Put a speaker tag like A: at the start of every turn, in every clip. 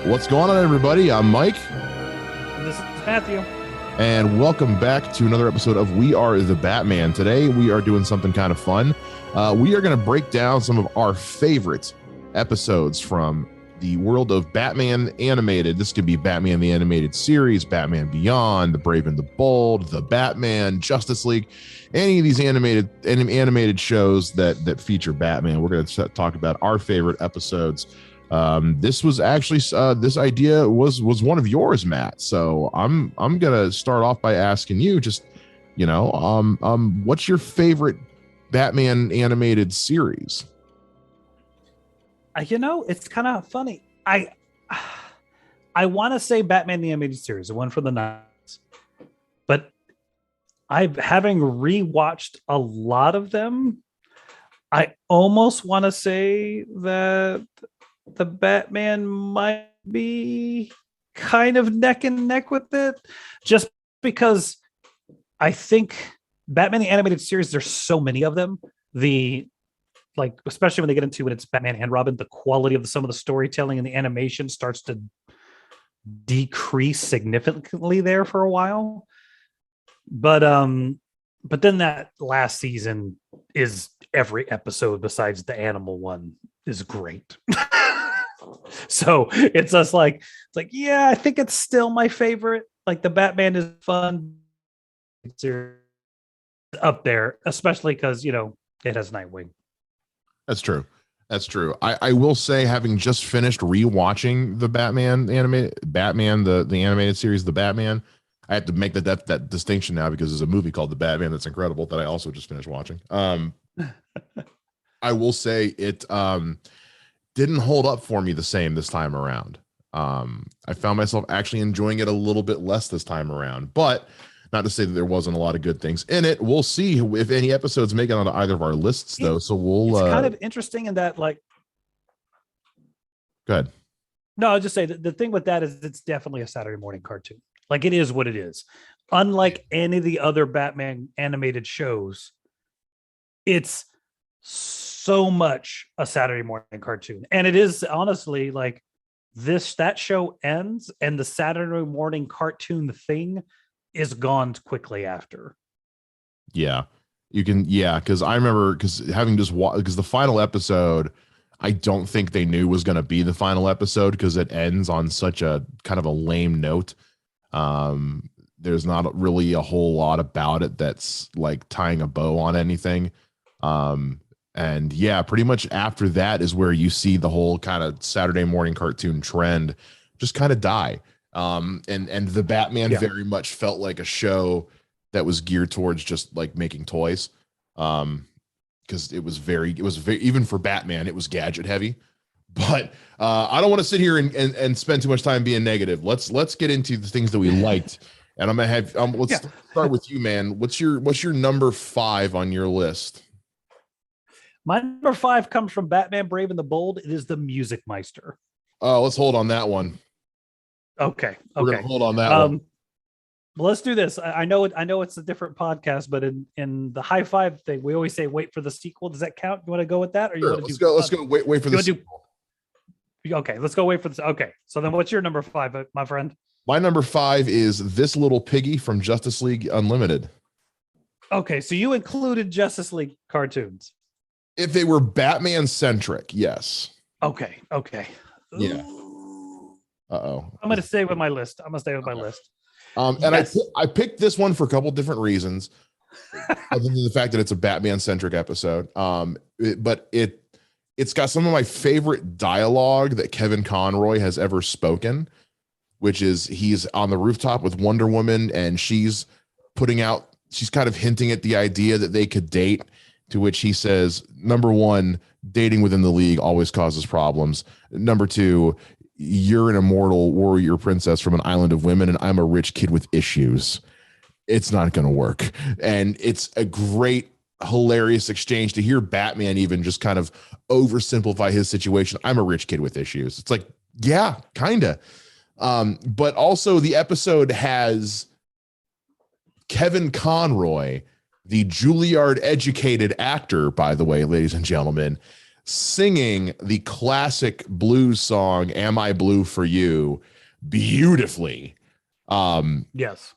A: What's going on, everybody? I'm Mike.
B: This is Matthew.
A: And welcome back to another episode of We Are the Batman. Today, we are doing something kind of fun. We are going to break down some of our favorite episodes from the world of Batman animated. This could be Batman the Animated Series, Batman Beyond, The Brave and the Bold, The Batman, Justice League, any of these animated shows that feature Batman. We're going to talk about our favorite episodes. This was actually this idea was one of yours, Matt. So I'm gonna start off by asking you, just what's your favorite Batman animated series?
B: It's kind of funny. I want to say Batman the Animated Series, the one from the 90s, but having rewatched a lot of them, I almost want to say that the Batman might be kind of neck and neck with it, just because I think Batman the Animated Series, there's so many of them. Especially when they get into when it's Batman and Robin, the quality of some of the storytelling and the animation starts to decrease significantly there for a while. But then that last season is every episode besides the animal one is great. So it's just yeah, I think it's still my favorite. Like, the Batman is fun. It's up there, especially because it has Nightwing.
A: That's true. I will say, having just finished rewatching the Batman the animated series, The Batman, I have to make that distinction now because there's a movie called The Batman that's incredible that I also just finished watching. I will say it didn't hold up for me the same this time around. I found myself actually enjoying it a little bit less this time around, but not to say that there wasn't a lot of good things in it. We'll see if any episodes make it onto either of our lists, though. So it's
B: kind of interesting in that,
A: go ahead.
B: No, I'll just say that the thing with that is it's definitely a Saturday morning cartoon. Like, it is what it is. Unlike any of the other Batman animated shows, it's so much a Saturday morning cartoon. And it is honestly that show ends and the Saturday morning cartoon thing is gone quickly after.
A: Yeah, you can. Yeah, because I remember having just because the final episode, I don't think they knew was going to be the final episode because it ends on such a kind of a lame note. There's not really a whole lot about it that's like tying a bow on anything. And yeah, pretty much after that is where you see the whole kind of Saturday morning cartoon trend just kind of die. And the Batman very much felt like a show that was geared towards just like making toys. Because it was very, even for Batman, it was gadget heavy. But I don't want to sit here and spend too much time being negative. Let's get into the things that we liked. And I'm gonna have let's start with you, man. What's your number 5 on your list?
B: My number 5 comes from Batman Brave and the Bold. It is the Music Meister.
A: Let's hold on that one.
B: Okay.
A: We're gonna hold on that one.
B: Well, let's do this. I know it's a different podcast, but in the high five thing, we always say wait for the sequel. Does that count? You want to go with that, or you want to do?
A: Let's go. Wait for the sequel.
B: Okay, let's go wait for this. Okay, so then what's your number 5, my friend?
A: My number 5 is This Little Piggy from Justice League Unlimited.
B: Okay, so you included Justice League cartoons.
A: If they were Batman centric, yes.
B: Okay.
A: Yeah.
B: I'm gonna stay with my list.
A: I picked this one for a couple different reasons, other than the fact that it's a Batman centric episode. But it's got some of my favorite dialogue that Kevin Conroy has ever spoken, which is he's on the rooftop with Wonder Woman and she's kind of hinting at the idea that they could date, to which he says, number 1, dating within the league always causes problems. Number 2, you're an immortal warrior princess from an island of women, and I'm a rich kid with issues. It's not going to work. And it's a great, hilarious exchange to hear Batman even just kind of oversimplify his situation. I'm a rich kid with issues. It's like, yeah, kind of. But also the episode has Kevin Conroy, the Juilliard educated actor, by the way, ladies and gentlemen, singing the classic blues song "Am I Blue for You" beautifully.
B: Yes.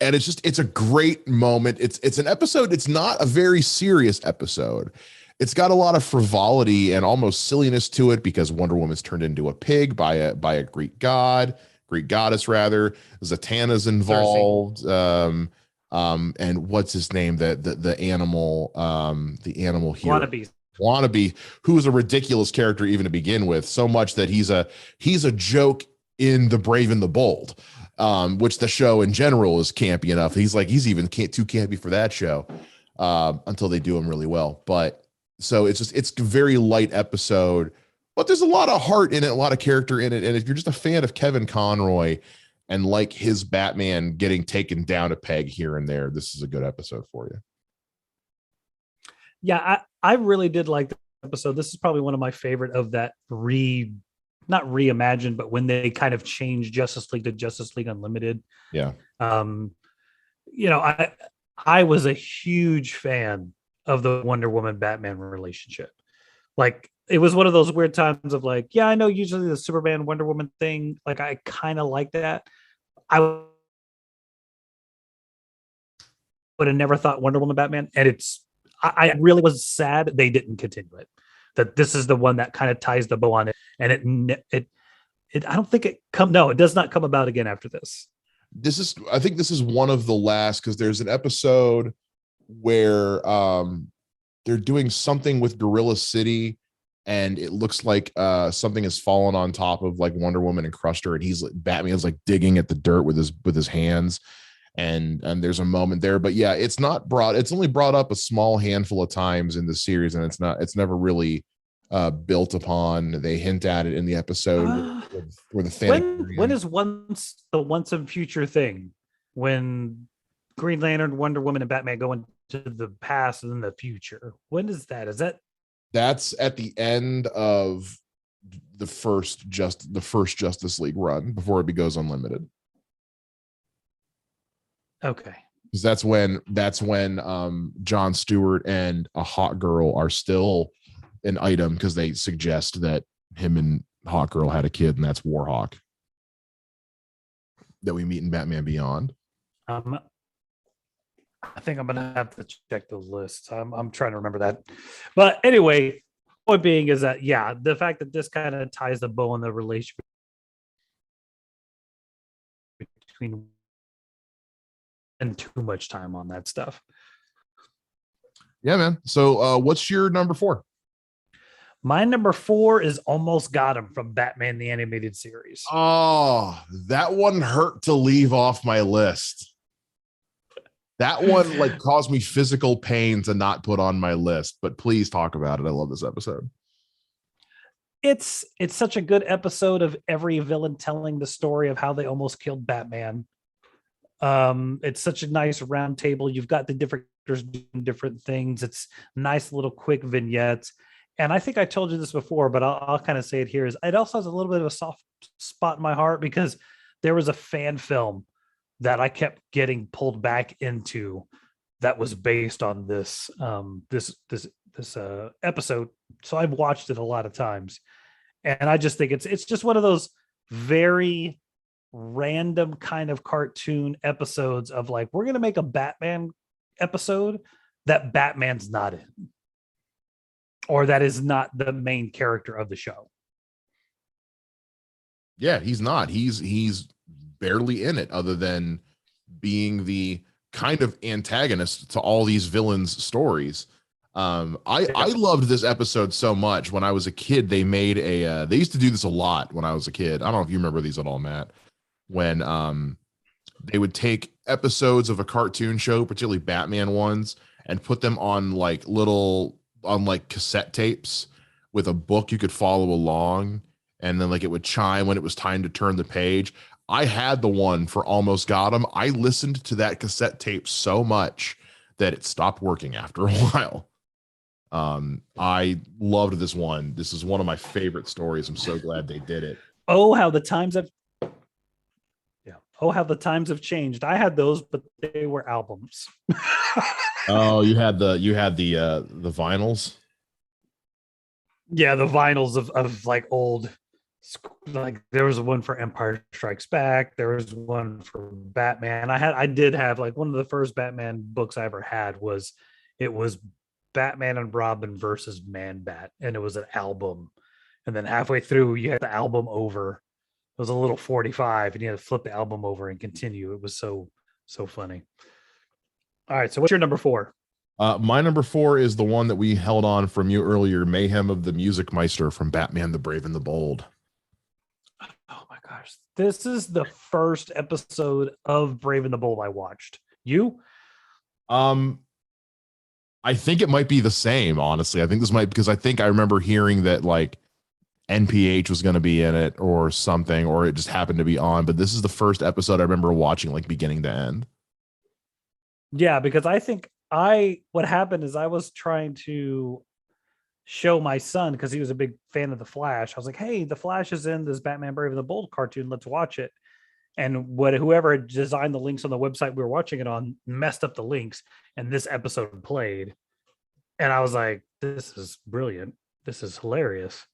A: And it's a great moment. It's an episode. It's not a very serious episode. It's got a lot of frivolity and almost silliness to it because Wonder Woman's turned into a pig by a Greek goddess rather. Zatanna's involved. And what's his name? The animal hero. Wannabe, who is a ridiculous character even to begin with, so much that he's a joke in The Brave and the Bold, which the show in general is campy enough. He's even too campy for that show, until they do him really well. But so it's a very light episode, but there's a lot of heart in it, a lot of character in it. And if you're just a fan of Kevin Conroy and like his Batman getting taken down a peg here and there, this is a good episode for you.
B: Yeah, I really did like the episode. This is probably one of my favorite of that not reimagined, but when they kind of changed Justice League to Justice League Unlimited.
A: Yeah.
B: I was a huge fan of the Wonder Woman Batman relationship. Like, it was one of those weird times of like, yeah, I know usually the Superman Wonder Woman thing, like I kind of like that. I would have never thought Wonder Woman Batman, and I really was sad they didn't continue it. That this is the one that kind of ties the bow on it, and it I don't think it does not come about again after this.
A: I think this is one of the last, because there's an episode where they're doing something with Gorilla City, and it looks like something has fallen on top of like Wonder Woman and crushed her, and Batman's like digging at the dirt with his hands, and there's a moment there. But yeah, it's only brought up a small handful of times in the series, and it's never really built upon. They hint at it in the episode where the fan.
B: When is the once and future thing, when Green Lantern, Wonder Woman, and Batman go into the past and then the future? When is that?
A: That's at the end of the first Justice League run before it goes Unlimited.
B: Okay.
A: Because that's when John Stewart and a hot girl are still an item, because they suggest that him and Hawk Girl had a kid, and that's Warhawk that we meet in Batman Beyond.
B: I think I'm gonna have to check the list. I'm trying to remember that. But anyway, point being is that the fact that this kind of ties the bow on the relationship between and too much time on that stuff.
A: Yeah, man. So what's your number 4?
B: My number 4 is Almost Got Him from Batman the Animated Series.
A: Oh, that one hurt to leave off my list. That one like caused me physical pain to not put on my list, but please talk about it. I love this episode.
B: It's such a good episode of every villain telling the story of how they almost killed Batman. It's such a nice round table. You've got the different characters doing different things. It's nice little quick vignettes. And I think I told you this before, but I'll kind of say it here, is it also has a little bit of a soft spot in my heart because there was a fan film that I kept getting pulled back into that was based on this episode. So I've watched it a lot of times, and I just think it's just one of those very random kind of cartoon episodes of like, we're going to make a Batman episode that Batman's not in, or that is not the main character of the show.
A: Yeah, he's not. He's barely in it, other than being the kind of antagonist to all these villains' stories. I loved this episode so much. When I was a kid, they made they used to do this a lot when I was a kid. I don't know if you remember these at all, Matt. When they would take episodes of a cartoon show, particularly Batman ones, and put them on like cassette tapes with a book you could follow along, and then like it would chime when it was time to turn the page. I had the one for Almost Got Him. I listened to that cassette tape so much that it stopped working after a while. I loved this one. This is one of my favorite stories. I'm so glad they did it.
B: Oh, how the times have changed. I had those, but they were albums.
A: Oh, you had the vinyls?
B: Yeah, the vinyls of like old, like there was one for Empire Strikes Back, there was one for Batman. I did have like one of the first Batman books I ever had was it was Batman and Robin versus Man Bat, and it was an album. And then halfway through, you had the album over. It was a little 45, and you had to flip the album over and continue. It was so funny. All right, so what's your number four?
A: My number four is the one that we held on from you earlier, Mayhem of the Music Meister from Batman the Brave and the Bold.
B: Oh my gosh. This is the first episode of Brave and the Bold I watched. You?
A: Um, I think it might be the same, honestly. I think this might, because I think I remember hearing that like NPH was going to be in it or something, or it just happened to be on. But this is the first episode I remember watching like beginning to end.
B: Yeah, because I think what happened is I was trying to show my son because he was a big fan of the Flash. I was like, "Hey, the Flash is in this Batman Brave and the Bold cartoon. Let's watch it." And whoever designed the links on the website we were watching it on messed up the links, and this episode played. And I was like, "This is brilliant. This is hilarious."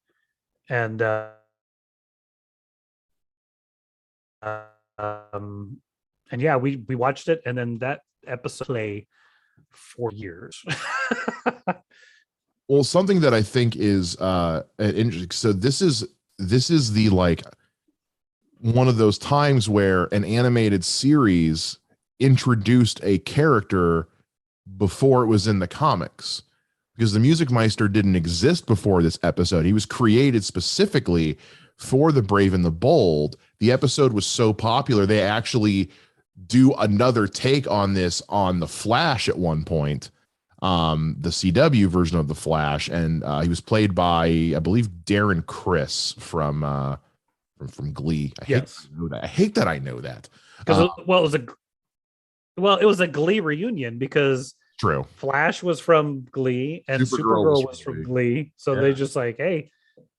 B: And um, and yeah, we watched it, and then that episode play for years.
A: Well, something that I think is interesting. So this is the like one of those times where an animated series introduced a character before it was in the comics, because the Music Meister didn't exist before this episode. He was created specifically for the Brave and the Bold. The episode was so popular they actually do another take on this on the Flash at one point, the CW version of the Flash, and he was played by, I believe, Darren Criss from Glee.
B: Yes,
A: I hate that I know that.
B: Because it was a Glee reunion because
A: True.
B: Flash was from Glee and Supergirl was from Glee. So they just like, hey,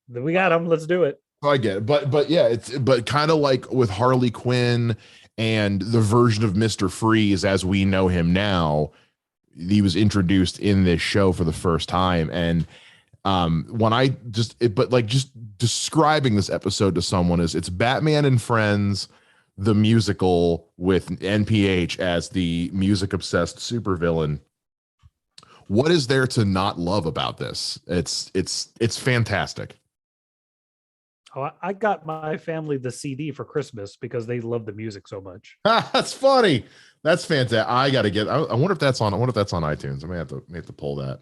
B: we got him. Let's do it.
A: I get it, but yeah, it's kind of like with Harley Quinn and the version of Mr. Freeze as we know him now. He was introduced in this show for the first time, and when I just describing this episode to someone is it's Batman and Friends, the musical, with NPH as the music obsessed supervillain. What is there to not love about this? It's fantastic.
B: Oh, I got my family the CD for Christmas because they love the music so much.
A: That's funny. That's fantastic. I gotta get. I wonder if that's on. I wonder if that's on iTunes. I may have to pull that.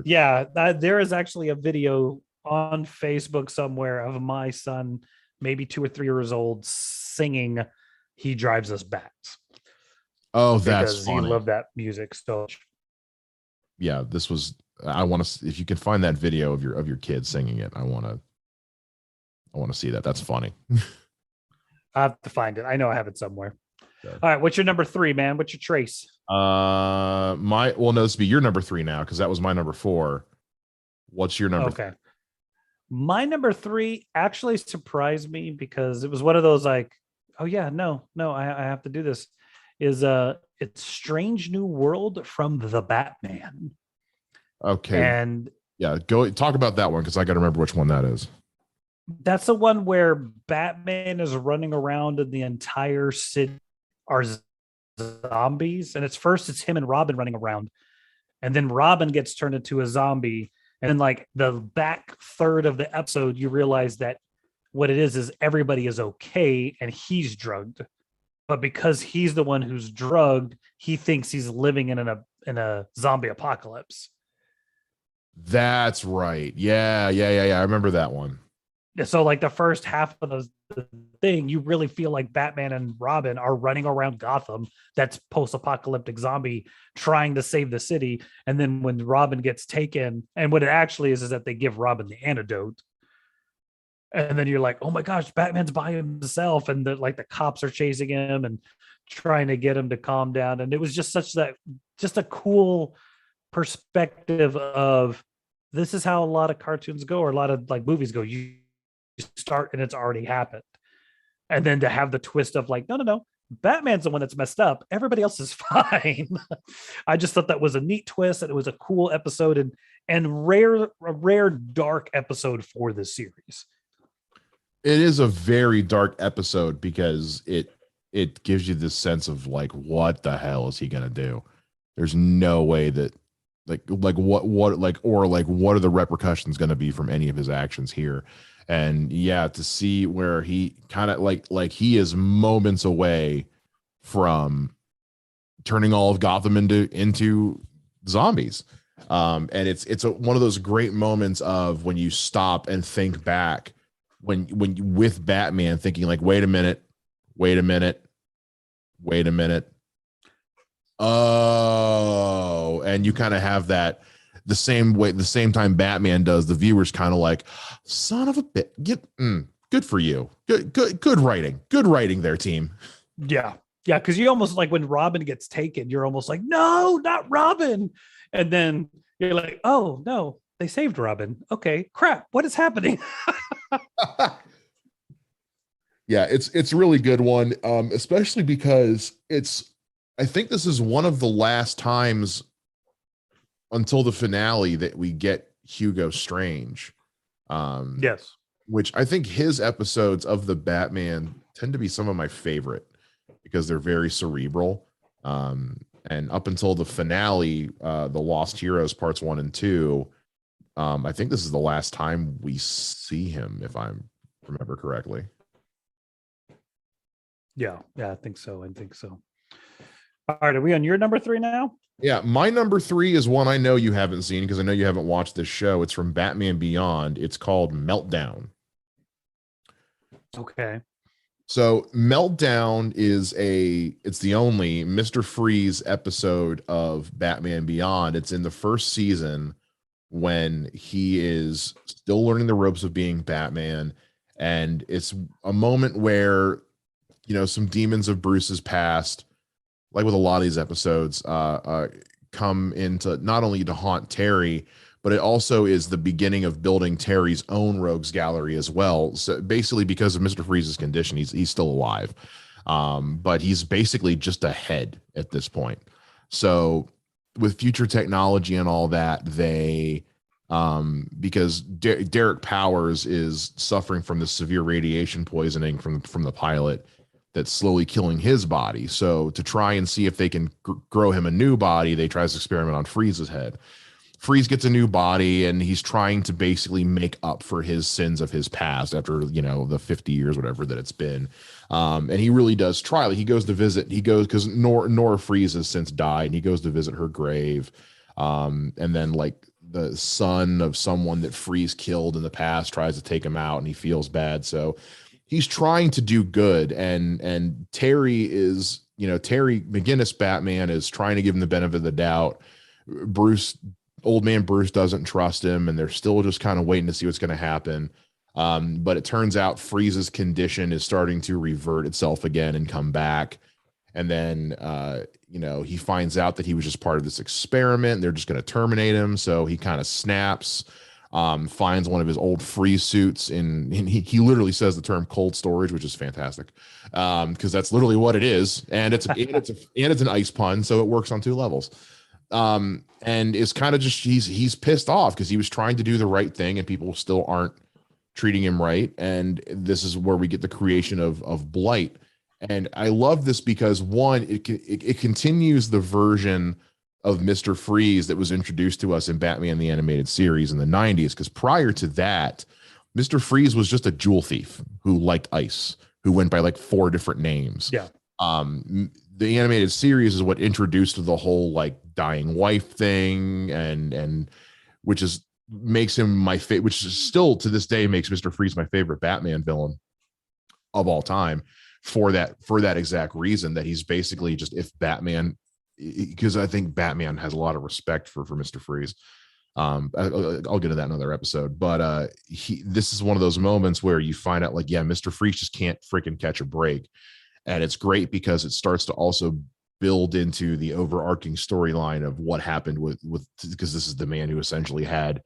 B: Yeah, there is actually a video on Facebook somewhere of my son, maybe 2 or 3 years old, singing "He Drives Us Bats."
A: Oh, that's
B: because
A: funny.
B: He loved that music so much.
A: Yeah, this was. I want to. If you can find that video of your kid singing it, I want to see that. That's funny.
B: I have to find it. I know I have it somewhere. Okay. All right, what's your number 3, man? What's your trace?
A: No, this would be your number 3 now because that was my number 4. What's your number?
B: Okay. 3? My number 3 actually surprised me because it was one of those like, oh yeah, no, I have to do this. It's Strange New World from the Batman.
A: Okay.
B: And
A: yeah, go talk about that one because I got to remember which one that is.
B: That's the one where Batman is running around and the entire city are zombies. And it's him and Robin running around. And then Robin gets turned into a zombie. And then like the back third of the episode, you realize that what it is everybody is okay and he's drugged. But because he's the one who's drugged, he thinks he's living in a zombie apocalypse.
A: That's right. Yeah. I remember that one.
B: So like the first half of the thing, you really feel like Batman and Robin are running around Gotham. That's post-apocalyptic zombie trying to save the city. And then when Robin gets taken, and what it actually is that they give Robin the antidote. And then you're like, oh my gosh, Batman's by himself. And the cops are chasing him and trying to get him to calm down. And it was just just a cool perspective of this is how a lot of cartoons go, or a lot of like movies go. You start and it's already happened. And then to have the twist of like, no, Batman's the one that's messed up. Everybody else is fine. I just thought that was a neat twist, and it was a cool episode, and a rare dark episode for this series.
A: It is a very dark episode because it gives you this sense of like, what the hell is he gonna do? There's no way that like what are the repercussions going to be from any of his actions here? And yeah, to see where he kind of like he is moments away from turning all of Gotham into zombies. And it's one of those great moments of when you stop and think back when with Batman thinking like, wait a minute. Oh, and you kind of have that the same time Batman does, the viewers kind of like, son of a bit, good for you. Good writing there, team.
B: Yeah. Because you almost like when Robin gets taken, you're almost like, no, not Robin. And then you're like, oh no, they saved Robin. Okay, crap. What is happening?
A: Yeah, it's a really good one, especially because I think this is one of the last times until the finale that we get Hugo Strange.
B: Yes.
A: Which I think his episodes of the Batman tend to be some of my favorite because they're very cerebral. And up until the finale, the Lost Heroes parts 1 and 2, I think this is the last time we see him, if I remember correctly.
B: Yeah, I think so. All right, are we on your number 3 now?
A: Yeah, my number 3 is one I know you haven't seen because I know you haven't watched this show. It's from Batman Beyond. It's called Meltdown.
B: Okay.
A: So Meltdown it's the only Mr. Freeze episode of Batman Beyond. It's in the first season when he is still learning the ropes of being Batman. And it's a moment where, some demons of Bruce's past, like with a lot of these episodes, come into not only to haunt Terry, but it also is the beginning of building Terry's own rogues gallery as well. So basically, because of Mr. Freeze's condition, he's still alive, but he's basically just a head at this point. So with future technology and all that, they because Derek Powers is suffering from this severe radiation poisoning from the pilot that's slowly killing his body. So to try and see if they can grow him a new body, they try this experiment on Freeze's head. Freeze gets a new body, and he's trying to basically make up for his sins of his past after, the 50 years, whatever that it's been. And he really does try. Like, he goes because Nora Freeze has since died, and he goes to visit her grave. And then like the son of someone that Freeze killed in the past tries to take him out, and he feels bad. So he's trying to do good. And Terry Terry McGinnis Batman is trying to give him the benefit of the doubt. Old man Bruce doesn't trust him, and they're still just kind of waiting to see what's going to happen. But it turns out Freeze's condition is starting to revert itself again and come back. And then, he finds out that he was just part of this experiment. They're just going to terminate him. So he kind of snaps, finds one of his old Freeze suits, and he literally says the term cold storage, which is fantastic. Because that's literally what it is. And it's an ice pun. So it works on 2 levels. And it's kind of just he's pissed off because he was trying to do the right thing and people still aren't treating him right. And this is where we get the creation of Blight. And I love this because one, it continues the version of Mr. Freeze that was introduced to us in Batman the Animated Series in the 90s. Because prior to that, Mr. Freeze was just a jewel thief who liked ice, who went by like 4 different names.
B: Yeah.
A: The animated series is what introduced the whole like dying wife thing, and which makes him my favorite, which is still to this day makes Mr. Freeze my favorite Batman villain of all time for that exact reason, that he's basically just if Batman, because I think Batman has a lot of respect for Mr. Freeze. I'll get to that in another episode, but this is one of those moments where you find out like, yeah, Mr. Freeze just can't freaking catch a break. And it's great because it starts to also build into the overarching storyline of what happened with because this is the man who essentially had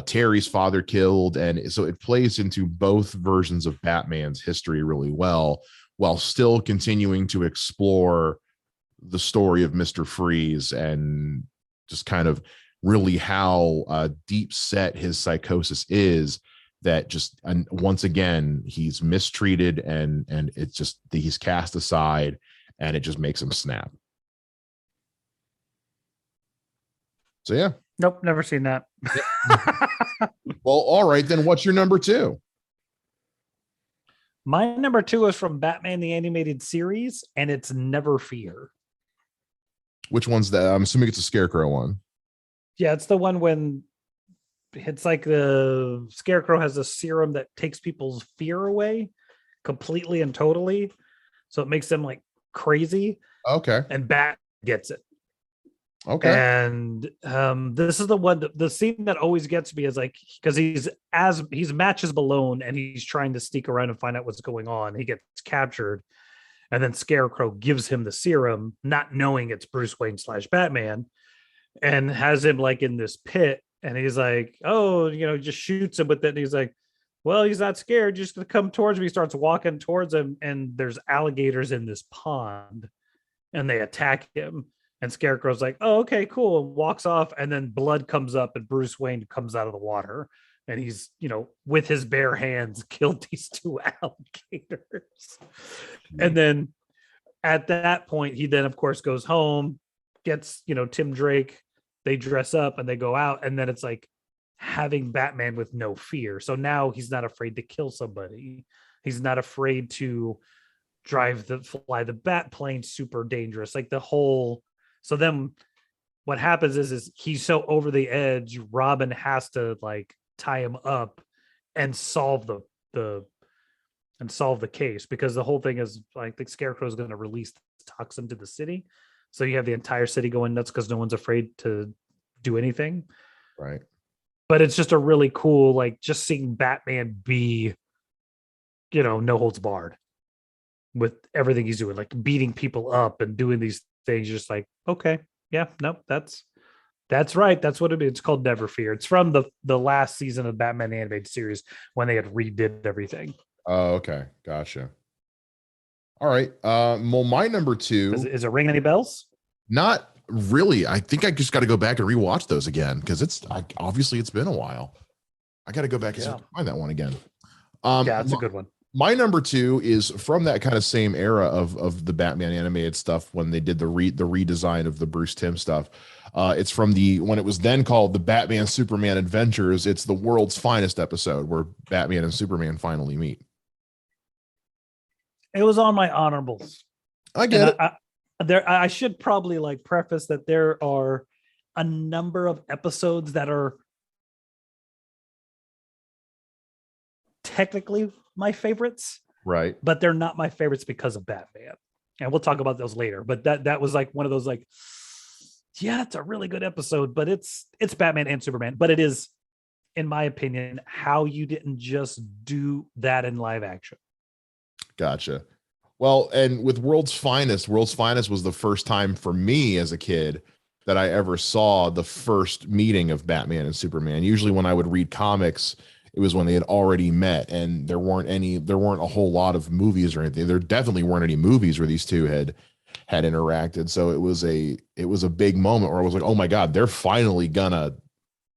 A: Terry's father killed. And so it plays into both versions of Batman's history really well, while still continuing to explore the story of Mr. Freeze and just kind of really how deep set his psychosis is, that just, and once again, he's mistreated and it's just, he's cast aside, and it just makes him snap. So yeah.
B: Nope, never seen that.
A: Well, all right, then what's your number 2?
B: My number 2 is from Batman the Animated Series, and it's Never Fear.
A: Which one's that? I'm assuming it's a Scarecrow one.
B: Yeah, it's the one when it's like the Scarecrow has a serum that takes people's fear away completely and totally. So it makes them like crazy.
A: Okay.
B: And Bat gets it.
A: Okay.
B: And this is the one, the scene that always gets me is like, because he's Matches Malone and he's trying to sneak around and find out what's going on. He gets captured, and then Scarecrow gives him the serum, not knowing it's Bruce Wayne / Batman, and has him like in this pit. And he's like, oh, just shoots him with it. And he's like, well, he's not scared. Just gonna come towards me. He starts walking towards him, and there's alligators in this pond, and they attack him. And Scarecrow's like, oh, okay, cool. And walks off, and then blood comes up, and Bruce Wayne comes out of the water. And he's, with his bare hands, killed these 2 alligators. And then at that point, he then, of course, goes home, gets, Tim Drake. They dress up and they go out. And then it's like having Batman with no fear. So now he's not afraid to kill somebody. He's not afraid to fly the bat plane, super dangerous. Like the whole. So then what happens is he's so over the edge, Robin has to like tie him up and solve the case, because the whole thing is like the Scarecrow is going to release toxin to the city. So you have the entire city going nuts because no one's afraid to do anything.
A: Right.
B: But it's just a really cool, like just seeing Batman be, no holds barred with everything he's doing, like beating people up and doing these things. Just like, okay, yeah, nope, that's right. That's what it is. It's called Never Fear. It's from the last season of Batman the Animated Series when they had redid everything.
A: Oh, okay, gotcha. All right. Well, my number 2
B: is it ring any bells?
A: Not really. I think I just got to go back and rewatch those again, because obviously it's been a while. I got to go back and find that one again.
B: Yeah, it's a good one.
A: My number 2 is from that kind of same era of the Batman animated stuff when they did the redesign of the Bruce Timm stuff. It's from when it was then called the Batman Superman Adventures. It's the World's Finest episode where Batman and Superman finally meet.
B: It was on my honorables.
A: I get it.
B: I should probably like preface that there are a number of episodes that are technically my favorites,
A: right?
B: But they're not my favorites because of Batman, and we'll talk about those later. But that was like one of those like, yeah, it's a really good episode, but it's Batman and Superman. But it is, in my opinion, how you didn't just do that in live action.
A: Gotcha. Well, and with World's Finest was the first time for me as a kid that I ever saw the first meeting of Batman and Superman. Usually when I would read comics, it was when they had already met, and there weren't a whole lot of movies or anything. There definitely weren't any movies where these two had interacted. So it was a big moment where I was like, oh my God, they're finally gonna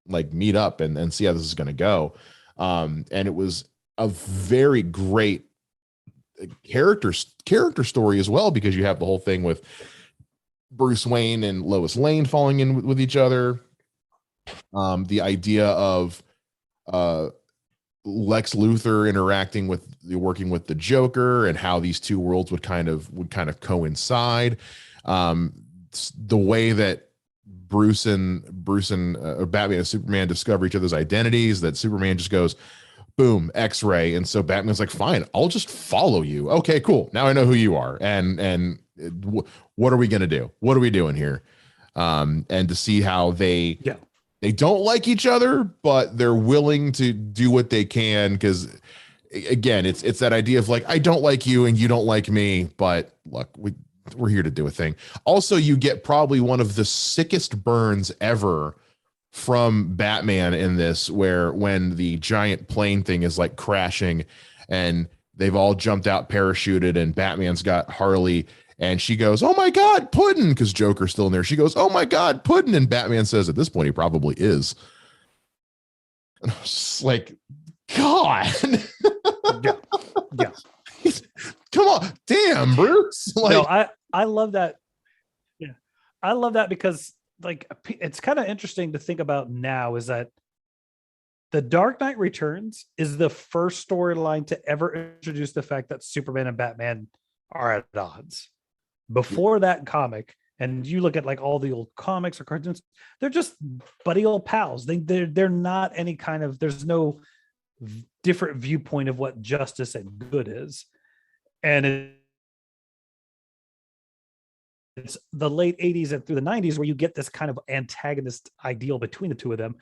A: like meet up and see how this is gonna go. And it was a very great character story as well, because you have the whole thing with Bruce Wayne and Lois Lane falling in with each other. The idea of Lex Luthor working with the Joker, and how these two worlds would kind of coincide. The way that Bruce and Batman and Superman discover each other's identities, that Superman just goes, boom, X-ray. And so Batman's like, fine, I'll just follow you. Okay, cool. Now I know who you are. And what are we going to do? What are we doing here? And to see how they don't like each other, but they're willing to do what they can. Because again, it's that idea of like, I don't like you and you don't like me, but look, we're here to do a thing. Also, you get probably one of the sickest burns ever from Batman in this, where when the giant plane thing is like crashing and they've all jumped out parachuted, and Batman's got Harley, and she goes, "Oh my God, Puddin'," because Joker's still in there. She goes, "Oh my God, Puddin'," and Batman says, "At this point, he probably is." And I was just like, God.
B: Yeah. Yeah.
A: Come on. Damn, Bruce. Like,
B: No, I love that. Yeah. I love that because like it's kind of interesting to think about now is that The Dark Knight Returns is the first storyline to ever introduce the fact that Superman and Batman are at odds. Before that comic, and you look at like all the old comics or cartoons, they're just buddy old pals. They're not any kind of, there's no different viewpoint of what justice and good is. And it's the late 80s and through the 90s where you get this kind of antagonist ideal between the two of them.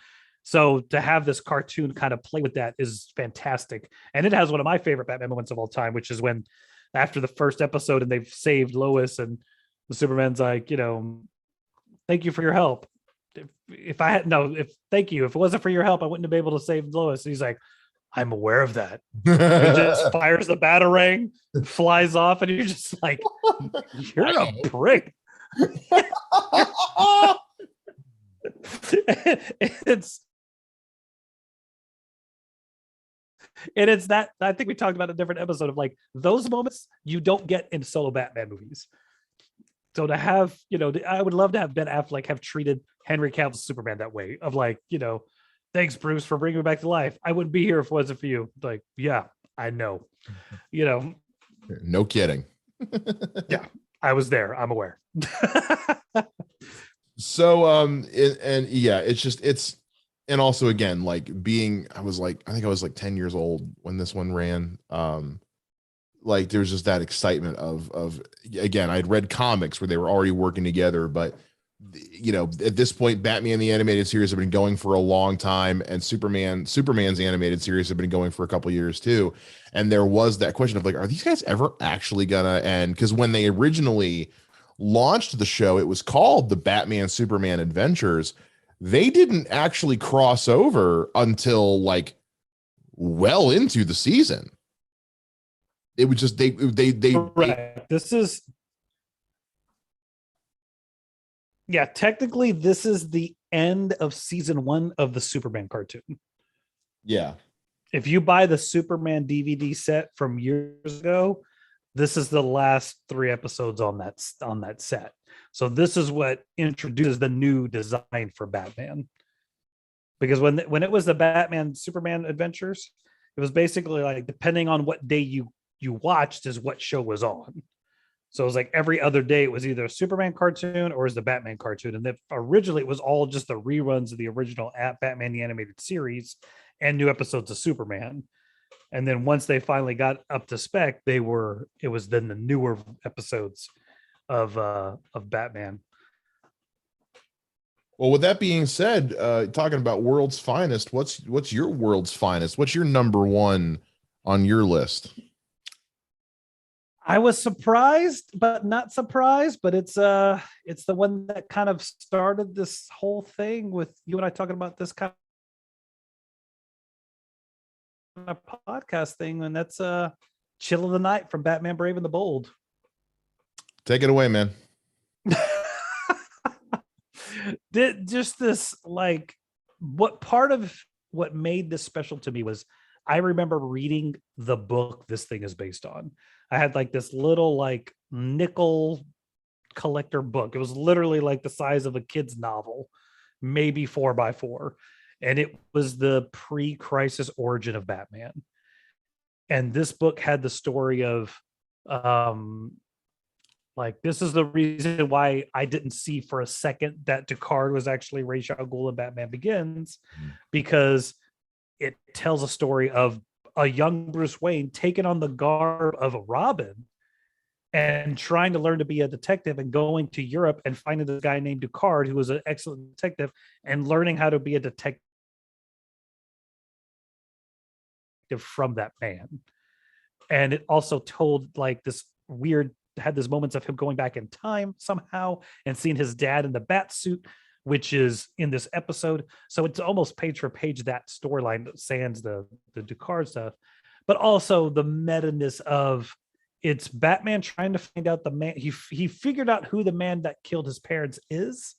B: So to have this cartoon kind of play with that is fantastic. And it has one of my favorite Batman moments of all time, which is when after the first episode and they've saved Lois and the Superman's like, thank you for your help. If I had thank you. If it wasn't for your help, I wouldn't have been able to save Lois. And he's like, I'm aware of that. It just fires the batarang, flies off, and you're just like, you're a prick. It's that, I think we talked about a different episode of like those moments you don't get in solo Batman movies. So to have, I would love to have Ben Affleck have treated Henry Cavill's Superman that way of like, thanks Bruce for bringing me back to life. I wouldn't be here if it wasn't for you. Like, yeah, I know,
A: no kidding.
B: Yeah, I was there. I'm aware.
A: So, and yeah, and also again, like I think I was like 10 years old when this one ran. Like there's just that excitement of again, I'd read comics where they were already working together, but at this point, Batman the animated series have been going for a long time, and Superman's animated series have been going for a couple years too. And there was that question of like, are these guys ever actually gonna end? Because when they originally launched the show, it was called the Batman Superman Adventures. They didn't actually cross over until like well into the season. It was just they
B: Right. This is, yeah, technically this is the end of season 1 of the Superman cartoon.
A: Yeah.
B: If you buy the Superman DVD set from years ago, this is the last 3 episodes on that set. So this is what introduces the new design for Batman. Because when it was the Batman Superman Adventures, it was basically like depending on what day you watched is what show was on. So it was like every other day it was either a Superman cartoon or is the Batman cartoon. And originally it was all just the reruns of the original Batman the Animated Series and new episodes of Superman. And then once they finally got up to spec, it was then the newer episodes of Batman.
A: Well, with that being said, talking about world's finest, what's your world's finest? What's your number one on your list?
B: I was surprised, but not surprised. But it's the one that kind of started this whole thing with you and I talking about this kind of podcast thing, and that's Chill of the Night from Batman Brave and the Bold.
A: Take it away, man.
B: Just this, like, what part of what made this special to me was I remember reading the book this thing is based on. I had like this little like nickel collector book. It was literally like the size of a kid's novel, maybe 4x4. And it was the pre-crisis origin of Batman. And this book had the story of like, this is the reason why I didn't see for a second that Ducard was actually Ra's al Ghul in Batman Begins, because it tells a story of a young Bruce Wayne taking on the garb of a Robin and trying to learn to be a detective and going to Europe and finding this guy named Ducard, who was an excellent detective, and learning how to be a detective from that man. And it also told like this weird, had these moments of him going back in time somehow and seeing his dad in the bat suit, which is in this episode. So it's almost page for page that storyline that sans the Ducard stuff. but also the meta-ness of it's Batman trying to find out the man. He figured out who the man that killed his parents is,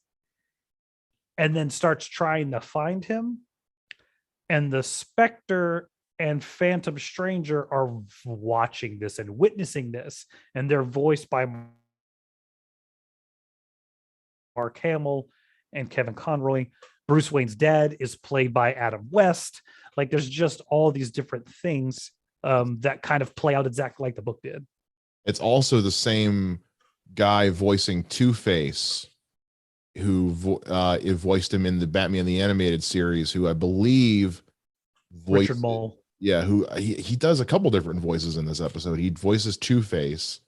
B: and then starts trying to find him. And the Spectre and Phantom Stranger are watching this and witnessing this, and they're voiced by Mark Hamill and Kevin Conroy. Bruce Wayne's dad is played by Adam West. Like, there's just all these different things that kind of play out exactly like the book did.
A: It's also the same guy voicing Two-Face who voiced him in the Batman the Animated Series, who I believe voiced
B: Richard Mole.
A: Yeah, who he does a couple different voices in this episode. He voices Two-Face,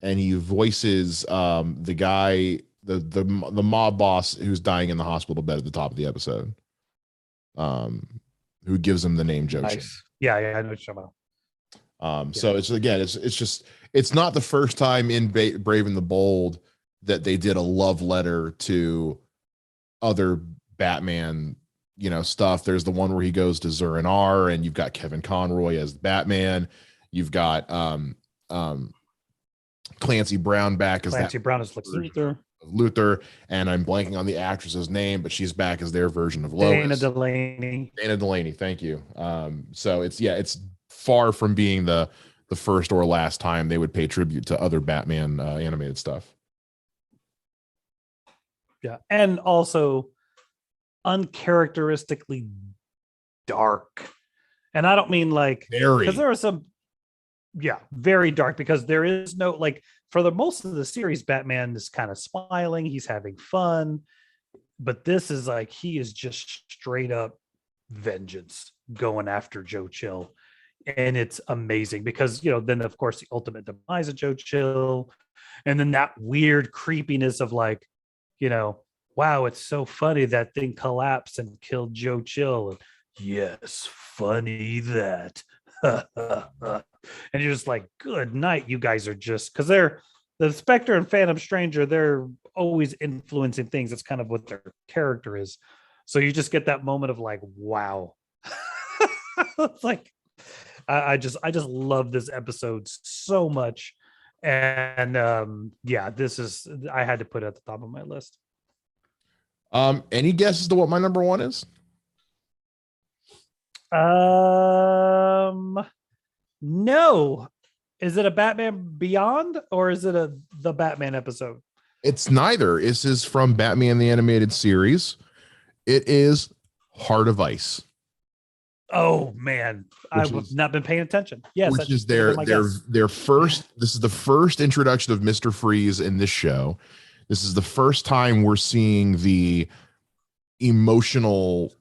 A: and he voices the guy, the mob boss who's dying in the hospital bed at the top of the episode. Who gives him the name Joe Chill.
B: Yeah, I know what you're talking about.
A: So it's not the first time in Brave and the Bold that they did a love letter to other Batman, stuff. There's the one where he goes to Zur-En-Arrh, and you've got Kevin Conroy as Batman. You've got Clancy Brown back as
B: Brown as Lex
A: Luthor, and I'm blanking on the actress's name, but she's back as their version of Lois.
B: Dana Delaney,
A: thank you. So it's far from being the first or last time they would pay tribute to other Batman animated stuff.
B: Yeah, and also uncharacteristically dark. And I don't mean like
A: very,
B: because there are some very dark, because there is no, like, for the most of the series, Batman is kind of smiling, he's having fun, but this is like he is just straight up vengeance going after Joe Chill. And it's amazing because then of course the ultimate demise of Joe Chill, and then that weird creepiness of like, wow, it's so funny that thing collapsed and killed Joe Chill. And, yes, funny that. And you're just like, good night, you guys are just, because they're the Spectre and Phantom Stranger, they're always influencing things. That's kind of what their character is. So you just get that moment of like, wow. It's like, I just love this episode so much. And I had to put it at the top of my list.
A: Any guesses to what my number one is?
B: No. Is it a Batman Beyond, or is it the Batman episode?
A: It's neither. This is from Batman the Animated Series. It is Heart of Ice.
B: Oh man, I've not been paying attention. Yes,
A: which is their first. This is the first introduction of Mr. Freeze in this show. This is the first time we're seeing the emotional,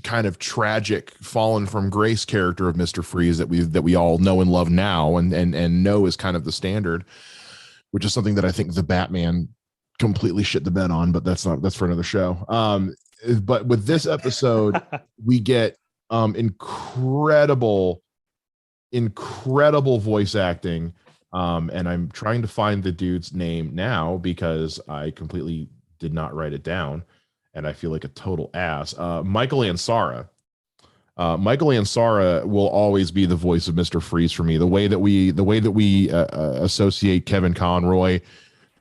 A: kind of tragic, fallen from grace character of Mr. Freeze that we all know and love now, and know is kind of the standard, which is something that I think the Batman completely shit the bed on, but that's for another show. But with this episode, we get incredible voice acting. And I'm trying to find the dude's name now because I completely did not write it down, and I feel like a total ass. Michael Ansara. Michael Ansara will always be the voice of Mr. Freeze for me. The way that we associate Kevin Conroy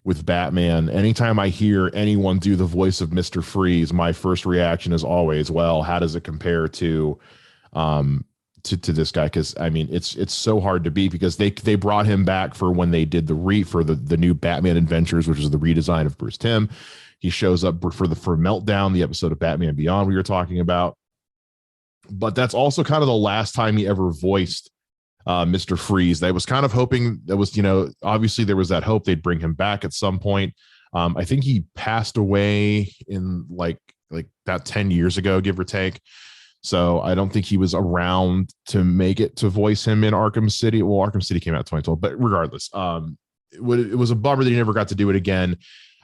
A: with Batman. Anytime I hear anyone do the voice of Mr. Freeze, my first reaction is always, well, how does it compare to this guy? Because I mean, it's so hard to beat, because they brought him back for when they did the new Batman Adventures, which is the redesign of Bruce Timm. He shows up for Meltdown, the episode of Batman Beyond we were talking about. But that's also kind of the last time he ever voiced Mr. Freeze. I was kind of hoping that was, obviously there was that hope they'd bring him back at some point. I think he passed away in like about 10 years ago, give or take. So I don't think he was around to make it to voice him in Arkham City. Well, Arkham City came out 2012, but regardless, it was a bummer that he never got to do it again.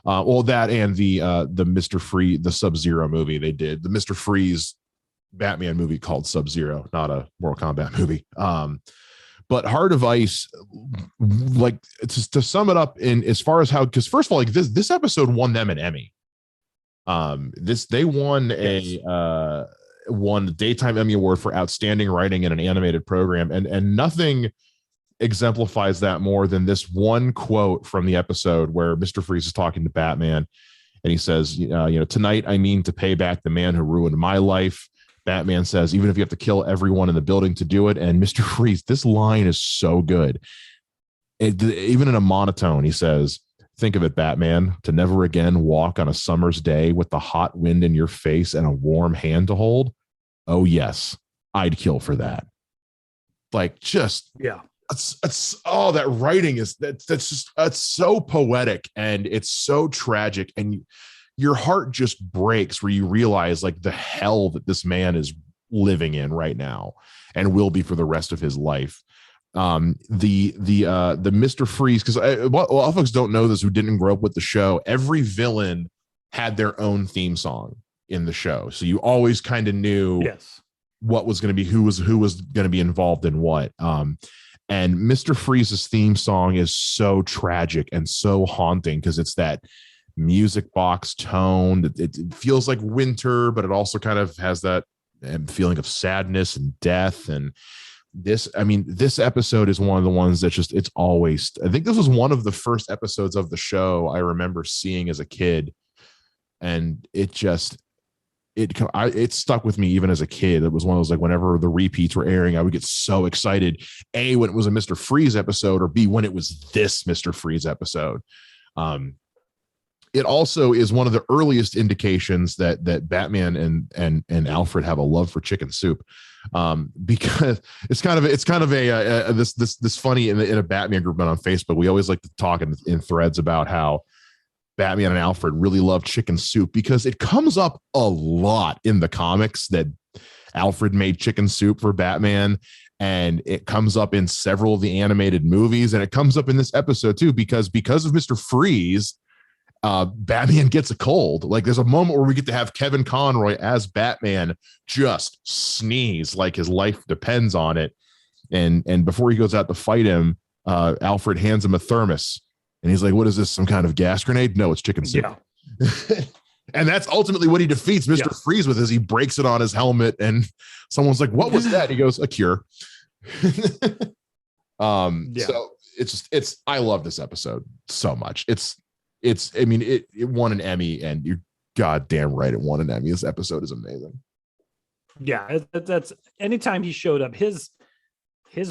A: That and the Mr. Freeze, the Sub-Zero movie they did, the Mr. Freeze Batman movie called Sub-Zero, not a Mortal Kombat movie. But Heart of Ice, like, to sum it up in as far as how, because first of all, like this episode won them an Emmy. They won won the Daytime Emmy Award for Outstanding Writing in an Animated Program. And nothing exemplifies that more than this one quote from the episode where Mr. Freeze is talking to Batman. And he says, tonight I mean to pay back the man who ruined my life. Batman says, even if you have to kill everyone in the building to do it. And Mr. Freeze, this line is so good. Even in a monotone, he says, think of it, Batman, to never again walk on a summer's day with the hot wind in your face and a warm hand to hold. Oh, yes, I'd kill for that. Like, just,
B: yeah.
A: That writing is that's so poetic and it's so tragic, and your heart just breaks where you realize like the hell that this man is living in right now and will be for the rest of his life. The Mr. Freeze, because a lot of folks don't know this who didn't grow up with the show. Every villain had their own theme song in the show, so you always kind of knew what was going to be who was going to be involved in what. And Mr. Freeze's theme song is so tragic and so haunting because it's that music box tone. It feels like winter, but it also kind of has that feeling of sadness and death. And this episode is one of the ones that just, it's always, I think this was one of the first episodes of the show I remember seeing as a kid. And it stuck with me even as a kid. It was one of those, like, whenever the repeats were airing, I would get so excited, A, when it was a Mr. Freeze episode, or B, when it was this Mr. Freeze episode. It also is one of the earliest indications that Batman and Alfred have a love for chicken soup, because it's kind of this funny in a Batman group on Facebook. We always like to talk in threads about how Batman and Alfred really love chicken soup, because it comes up a lot in the comics that Alfred made chicken soup for Batman, and it comes up in several of the animated movies, and it comes up in this episode too, because of Mr. Freeze, Batman gets a cold. Like, there's a moment where we get to have Kevin Conroy as Batman just sneeze like his life depends on it, and before he goes out to fight him, Alfred hands him a thermos. And he's like, what is this? Some kind of gas grenade? No, it's chicken soup. Yeah. And that's ultimately what he defeats Mr. Freeze with, is he breaks it on his helmet, and someone's like, what was that? He goes, a cure. So I love this episode so much. It won an Emmy, and you're goddamn right, it won an Emmy. This episode is amazing.
B: Yeah. That's anytime he showed up, his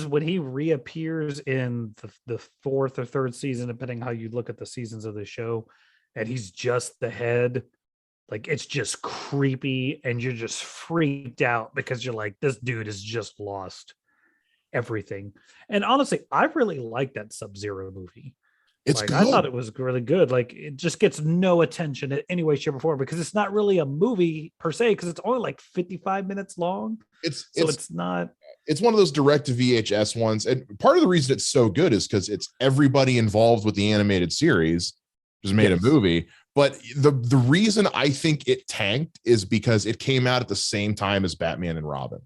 B: when he reappears in the fourth or third season, depending how you look at the seasons of the show, and he's just the head, like, it's just creepy, and you're just freaked out because you're like, this dude has just lost everything. And honestly, I really like that Sub-Zero movie.
A: It's
B: like,
A: good.
B: I thought it was really good. Like, it just gets no attention in any way, shape, or form, because it's not really a movie per se, because it's only like 55 minutes long. It's not.
A: It's one of those direct to VHS ones. And part of the reason it's so good is because it's everybody involved with the animated series just made a movie. But the reason I think it tanked is because it came out at the same time as Batman and Robin.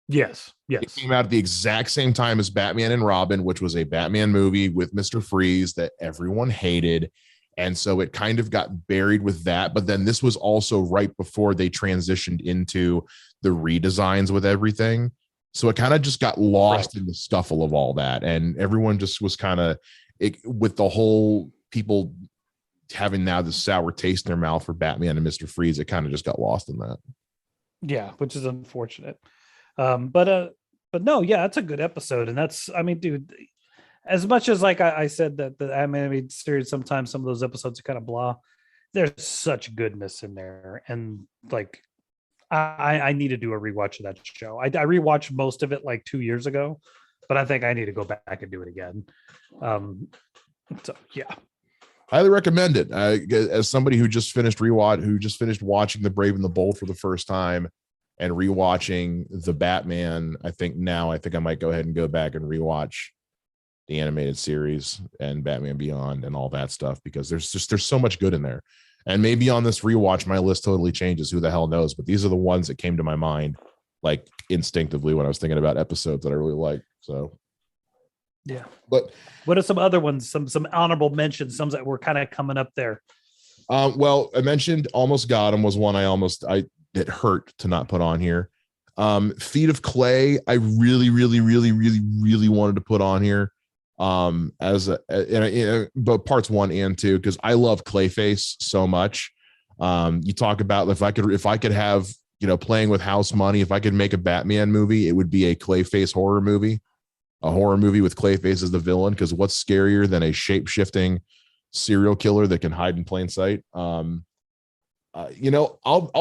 B: Yes.
A: It came out at the exact same time as Batman and Robin, which was a Batman movie with Mr. Freeze that everyone hated. And so it kind of got buried with that. But then this was also right before they transitioned into the redesigns with everything. So it kind of just got lost in the scuffle of all that. And everyone just was kind of, with the whole people having now this sour taste in their mouth for Batman and Mr. Freeze, it kind of just got lost in that.
B: Yeah, which is unfortunate. But no, yeah, it's a good episode. And dude, as much as, like I said, that the animated series, sometimes some of those episodes are kind of blah, there's such goodness in there. And like, I need to do a rewatch of that show. I rewatched most of it like 2 years ago, but I think I need to go back and do it again. So yeah,
A: highly recommend it. As somebody who just finished watching The Brave and the Bold for the first time and rewatching the Batman, I think I might go ahead and go back and rewatch the animated series and Batman Beyond and all that stuff, because there's so much good in there. And maybe on this rewatch, my list totally changes. Who the hell knows? But these are the ones that came to my mind, like, instinctively when I was thinking about episodes that I really like. So,
B: yeah.
A: But
B: what are some other ones? Some honorable mentions. Some that were kind of coming up there.
A: Well, I mentioned Almost Got Him was one I that hurt to not put on here. Feet of Clay, I really, really, really, really, really wanted to put on here. As but parts 1 and 2, because I love Clayface so much. You talk about if I could have, playing with house money, if I could make a Batman movie, it would be a Clayface horror movie, with Clayface as the villain, because what's scarier than a shape-shifting serial killer that can hide in plain sight? I'll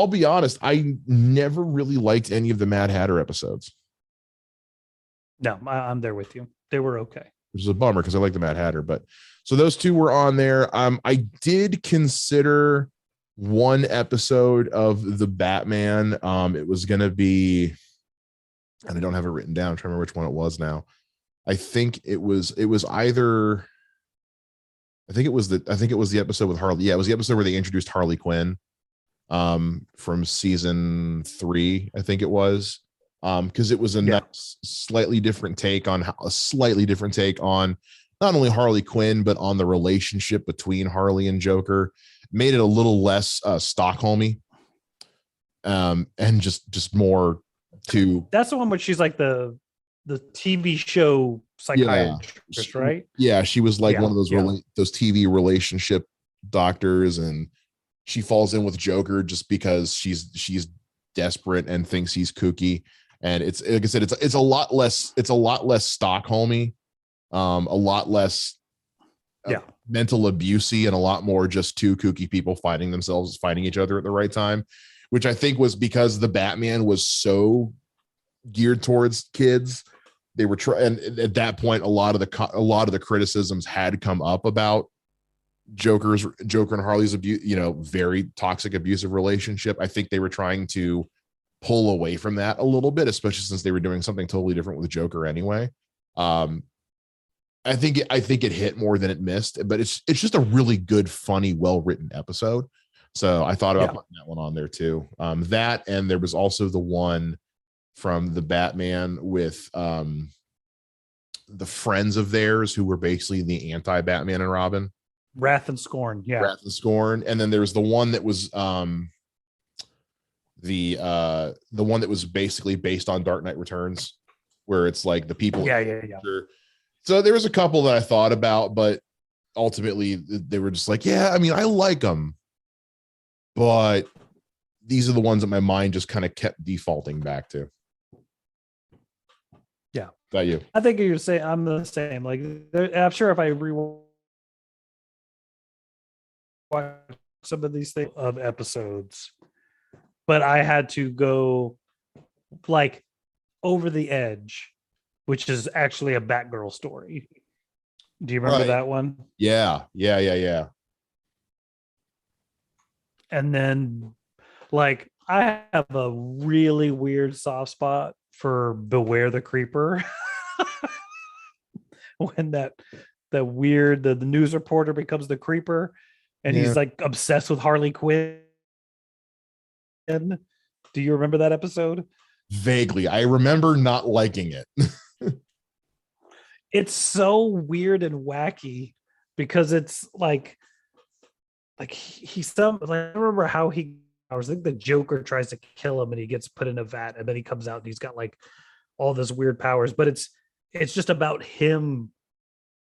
A: be honest, I never really liked any of the Mad Hatter episodes.
B: No, I'm there with you. They were okay.
A: Which is a bummer because I like the Mad Hatter. But so those 2 were on there. I did consider one episode of the Batman. It was going to be, and I don't have it written down. I'm trying to remember which one it was now. I think it was the episode with Harley. Yeah, it was the episode where they introduced Harley Quinn, from season 3, I think it was. Because it was a nice, slightly different take on not only Harley Quinn, but on the relationship between Harley and Joker. Made it a little less Stockholmy, and just more to.
B: That's the one where she's like the TV show psychiatrist, right?
A: Yeah, she was like one of those those TV relationship doctors, and she falls in with Joker just because she's desperate and thinks he's kooky. And it's, like I said, it's a lot less Stockholmy, a lot less mental abusey, and a lot more just 2 kooky people fighting each other at the right time, which I think was because the Batman was so geared towards kids. They were and at that point, a lot of the criticisms had come up about Joker and Harley's very toxic, abusive relationship. I think they were trying to pull away from that a little bit, especially since they were doing something totally different with Joker anyway. I think it hit more than it missed, but it's just a really good, funny, well-written episode. So I thought about putting that one on there too. That, and there was also the one from the Batman with the friends of theirs who were basically the anti-Batman and Robin.
B: Wrath and Scorn. Yeah.
A: Wrath and Scorn. And then there was the one that was the one that was basically based on Dark Knight Returns, where it's like the people.
B: Yeah.
A: So there was a couple that I thought about, but ultimately they were just like, I mean, I like them, but these are the ones that my mind just kind of kept defaulting back to.
B: Yeah.
A: About you?
B: I think you're saying I'm the same. Like, I'm sure if I rewatch some of these things of episodes, but I had to go like Over the Edge, which is actually a Batgirl story. Do you remember that one?
A: Yeah.
B: And then, like, I have a really weird soft spot for Beware the Creeper. When the news reporter becomes the creeper, and he's like obsessed with Harley Quinn. Do you remember that episode?
A: Vaguely. I remember not liking it.
B: It's so weird and wacky because it's like I remember how I think the Joker tries to kill him and he gets put in a vat, and then he comes out and he's got like all this weird powers, but it's just about him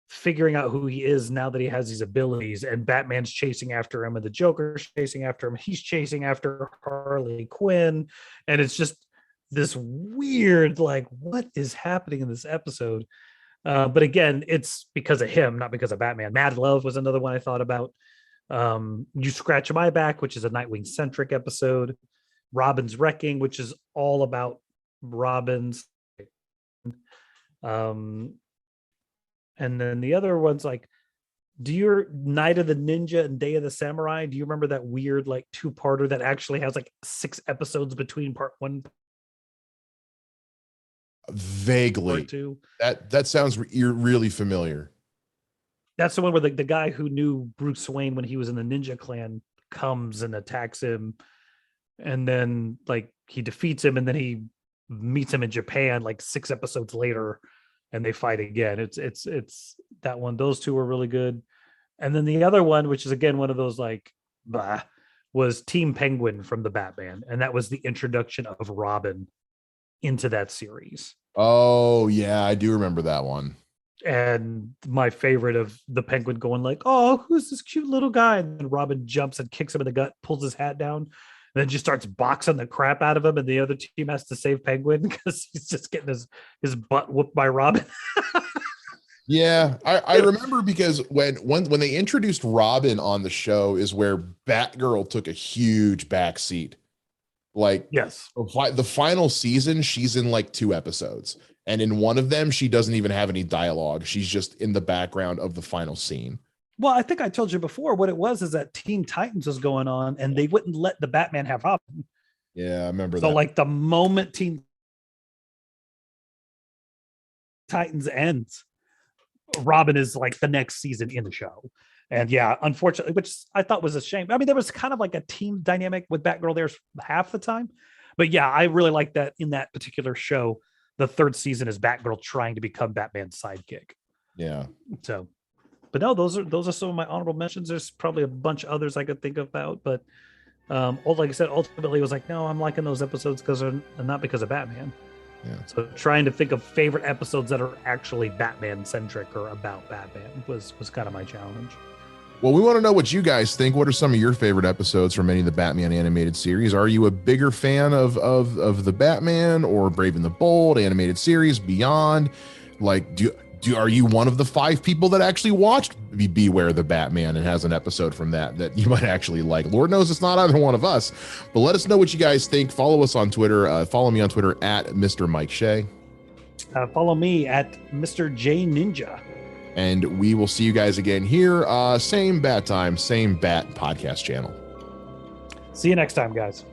B: figuring out who he is now that he has these abilities, and Batman's chasing after him and the Joker's chasing after him. He's chasing after Harley Quinn, and it's just this weird, like, what is happening in this episode? But again, it's because of him, not because of Batman. Mad Love was another one I thought about. You Scratch My Back, which is a Nightwing centric episode. Robin's Wrecking, which is all about Robin's. And then the other ones, like, do you Night of the Ninja and Day of the Samurai? Do you remember that weird like 2-parter that actually has like 6 episodes between part 1?
A: Vaguely.
B: Part 2.
A: That sounds really familiar.
B: That's the one where the guy who knew Bruce Wayne when he was in the Ninja Clan comes and attacks him, and then like he defeats him, and then he meets him in Japan like 6 episodes later, and they fight again. It's that one. Those 2 were really good. And then the other one, which is again one of those like blah, was Team Penguin from the Batman, and that was the introduction of Robin into that series.
A: Oh yeah, I do remember that one.
B: And my favorite of the Penguin going like, "Oh, who's this cute little guy?" And then Robin jumps and kicks him in the gut, pulls his hat down, and then just starts boxing the crap out of him. And the other team has to save Penguin because he's just getting his butt whooped by Robin.
A: Yeah, I remember because when they introduced Robin on the show is where Batgirl took a huge backseat. Like,
B: Yes.
A: the final season, she's in like 2 episodes. And in one of them, she doesn't even have any dialogue. She's just in the background of the final scene.
B: Well, I think I told you before what it was is that Teen Titans was going on and they wouldn't let the Batman have Robin.
A: Yeah, I remember
B: So
A: that.
B: like the moment Teen Titans ends, Robin is like the next season in the show. And yeah, unfortunately, which I thought was a shame. I mean, there was kind of like a team dynamic with Batgirl there half the time. But yeah, I really like that in that particular show. The 3rd season is Batgirl trying to become Batman's sidekick.
A: Yeah.
B: So, but no, those are some of my honorable mentions. There's probably a bunch of others I could think about, but like I said, ultimately it was like, no, I'm liking those episodes because they're not because of Batman.
A: Yeah.
B: So trying to think of favorite episodes that are actually Batman centric or about Batman was kind of my challenge.
A: Well, we want to know what you guys think. What are some of your favorite episodes from any of the Batman animated series? Are you a bigger fan of the Batman or Brave and the Bold animated series beyond? Like, are you one of the 5 people that actually watched Beware the Batman and has an episode from that you might actually like? Lord knows it's not either one of us, but let us know what you guys think. Follow us on Twitter. Follow me on Twitter at Mr. Mike Shea.
B: Follow me at Mr. J Ninja.
A: And we will see you guys again here. Same bat time, same bat podcast channel.
B: See you next time, guys.